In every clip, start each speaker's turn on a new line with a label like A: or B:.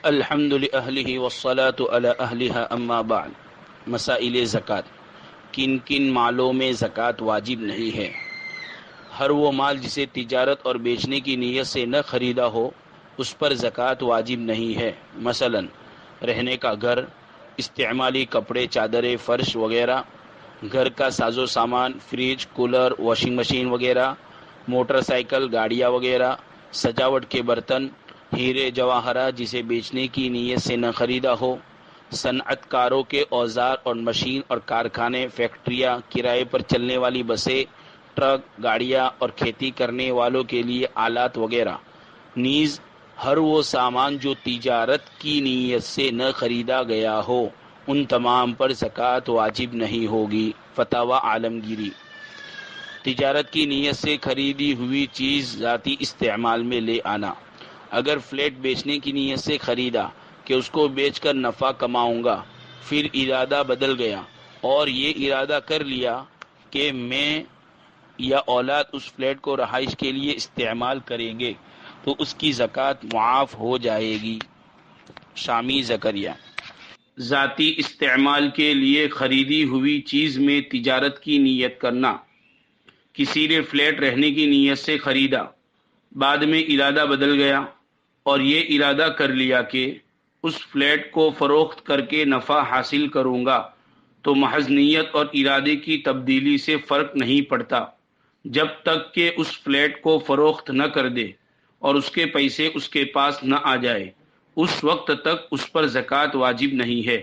A: الحمد لأہلہ والصلاة علی اہلہا اما بعد۔ مسائل زکوٰۃ۔ کن کن مالوں میں زکوٰۃ واجب نہیں ہے؟ ہر وہ مال جسے تجارت اور بیچنے کی نیت سے نہ خریدا ہو اس پر زکوٰۃ واجب نہیں ہے۔ مثلا رہنے کا گھر، استعمالی کپڑے، چادریں، فرش وغیرہ، گھر کا ساز و سامان، فریج، کولر، واشنگ مشین وغیرہ، موٹر سائیکل، گاڑیاں وغیرہ، سجاوٹ کے برتن، ہیرے جواہرات جسے بیچنے کی نیت سے نہ خریدا ہو، صنعت کاروں کے اوزار اور مشین اور کارخانے، فیکٹریاں، کرائے پر چلنے والی بسیں، ٹرک، گاڑیاں اور کھیتی کرنے والوں کے لیے آلات وغیرہ، نیز ہر وہ سامان جو تجارت کی نیت سے نہ خریدا گیا ہو ان تمام پر زکوٰۃ واجب نہیں ہوگی۔ فتاوی عالمگیری۔ تجارت کی نیت سے خریدی ہوئی چیز ذاتی استعمال میں لے آنا۔ اگر فلیٹ بیچنے کی نیت سے خریدا کہ اس کو بیچ کر نفع کماؤں گا، پھر ارادہ بدل گیا اور یہ ارادہ کر لیا کہ میں یا اولاد اس فلیٹ کو رہائش کے لیے استعمال کریں گے تو اس کی زکوٰۃ معاف ہو جائے گی۔ شامی زکریا۔ ذاتی استعمال کے لیے خریدی ہوئی چیز میں تجارت کی نیت کرنا۔ کسی نے فلیٹ رہنے کی نیت سے خریدا، بعد میں ارادہ بدل گیا اور یہ ارادہ کر لیا کہ اس فلیٹ کو فروخت کر کے نفع حاصل کروں گا، تو محض نیت اور ارادے کی تبدیلی سے فرق نہیں پڑتا جب تک کہ اس فلیٹ کو فروخت نہ کر دے اور اس کے پیسے اس کے پاس نہ آ جائے، اس وقت تک اس پر زکوٰۃ واجب نہیں ہے۔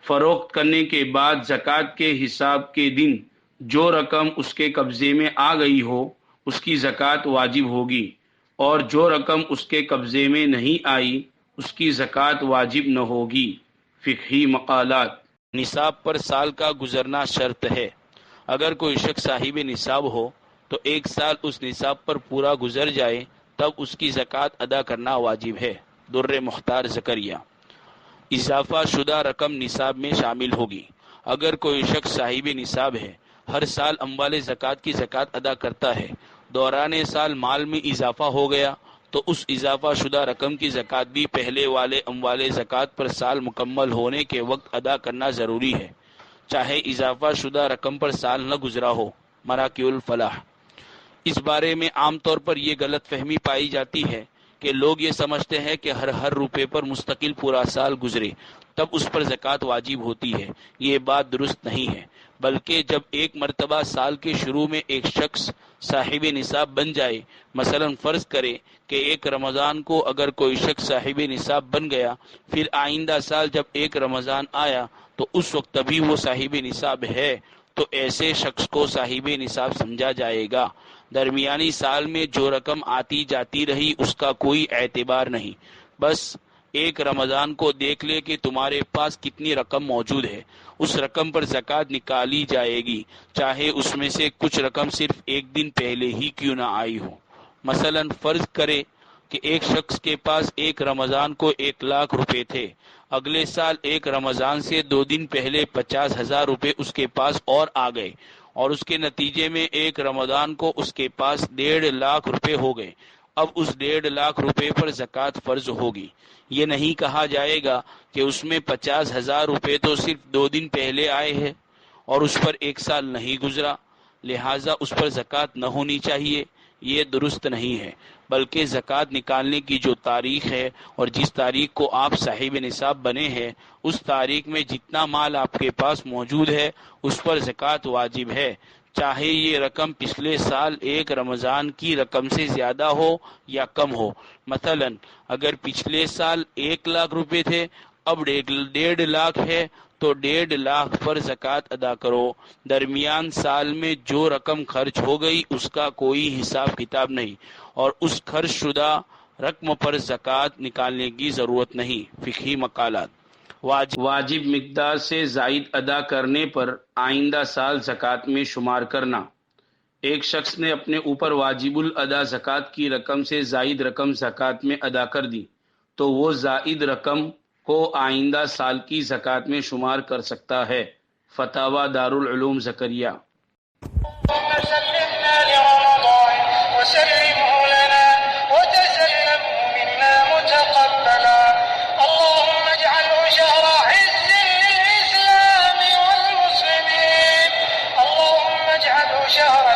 A: فروخت کرنے کے بعد زکوٰۃ کے حساب کے دن جو رقم اس کے قبضے میں آ گئی ہو اس کی زکوٰۃ واجب ہوگی، اور جو رقم اس کے قبضے میں نہیں آئی اس کی زکوٰۃ واجب نہ ہوگی۔ فقہی مقالات۔ نصاب پر سال کا گزرنا شرط ہے۔ اگر کوئی شخص صاحب نصاب ہو تو ایک سال اس نصاب پر پورا گزر جائے تب اس کی زکوٰۃ ادا کرنا واجب ہے۔ در مختار زکریا۔ اضافہ شدہ رقم نصاب میں شامل ہوگی۔ اگر کوئی شخص صاحب نصاب ہے، ہر سال اموال زکوٰۃ کی زکوٰۃ ادا کرتا ہے، دوران سال مال میں اضافہ ہو گیا تو اس اضافہ شدہ رقم کی زکوٰۃ بھی پہلے والے اموال زکوٰۃ پر سال مکمل ہونے کے وقت ادا کرنا ضروری ہے، چاہے اضافہ شدہ رقم پر سال نہ گزرا ہو۔ مراکز الفلاح۔ اس بارے میں عام طور پر یہ غلط فہمی پائی جاتی ہے کہ لوگ یہ سمجھتے ہیں کہ ہر روپے پر مستقل پورا سال گزرے تب اس پر زکوٰۃ واجب ہوتی ہے۔ یہ بات درست نہیں ہے، بلکہ جب ایک مرتبہ سال کے شروع میں ایک شخص صاحب نصاب بن جائے، مثلا فرض کرے کہ ایک رمضان کو اگر کوئی شخص صاحب نصاب بن گیا، پھر آئندہ سال جب ایک رمضان آیا تو اس وقت بھی وہ صاحب نصاب ہے تو ایسے شخص کو صاحب نصاب سمجھا جائے گا۔ درمیانی سال میں جو رقم آتی جاتی رہی اس کا کوئی اعتبار نہیں، بس ایک رمضان کو دیکھ لے کہ تمہارے پاس کتنی رقم موجود ہے، اس رقم پر زکوٰۃ نکالی جائے گی، چاہے اس میں سے کچھ رقم صرف ایک دن پہلے ہی کیوں نہ آئی ہو۔ مثلا فرض کرے کہ ایک شخص کے پاس ایک رمضان کو 1,00,000 روپے تھے، اگلے سال ایک رمضان سے 2 دن پہلے 50,000 روپے اس کے پاس اور آ گئے، اور اس کے نتیجے میں ایک رمضان کو اس کے پاس 1,50,000 روپے ہو گئے۔ اب اس 1,50,000 روپے پر زکوٰۃ فرض ہوگی۔ یہ نہیں کہا جائے گا کہ اس میں 50,000 روپے تو صرف 2 دن پہلے آئے ہیں اور اس پر ایک سال نہیں گزرا، لہٰذا اس پر زکوٰۃ نہ ہونی چاہیے۔ یہ درست نہیں ہے، بلکہ زکوٰۃ نکالنے کی جو تاریخ ہے اور جس تاریخ کو آپ صاحب نصاب بنے ہیں اس تاریخ میں جتنا مال آپ کے پاس موجود ہے اس پر زکوٰۃ واجب ہے، چاہے یہ رقم پچھلے سال ایک رمضان کی رقم سے زیادہ ہو یا کم ہو۔ مثلا اگر پچھلے سال 1,00,000 روپے تھے، اب 1,50,000 ہے تو 1,50,000 پر زکوٰۃ ادا کرو۔ درمیان سال میں جو رقم خرچ ہو گئی اس کا کوئی حساب کتاب نہیں اور اس خرچ شدہ رقم پر زکوٰۃ نکالنے کی ضرورت نہیں۔ فقہی مقالات۔ واجب مقدار سے زائد ادا کرنے پر آئندہ سال زکوٰۃ میں شمار کرنا۔ ایک شخص نے اپنے اوپر واجب الادا زکوٰۃ کی رقم سے زائد رقم زکوٰۃ میں ادا کر دی تو وہ زائد رقم کو آئندہ سال کی زکوٰۃ میں شمار کر سکتا ہے۔ فتاوی دارالعلوم زکریا۔
B: وسلمه لنا وتسلمه منا متقبلا شهر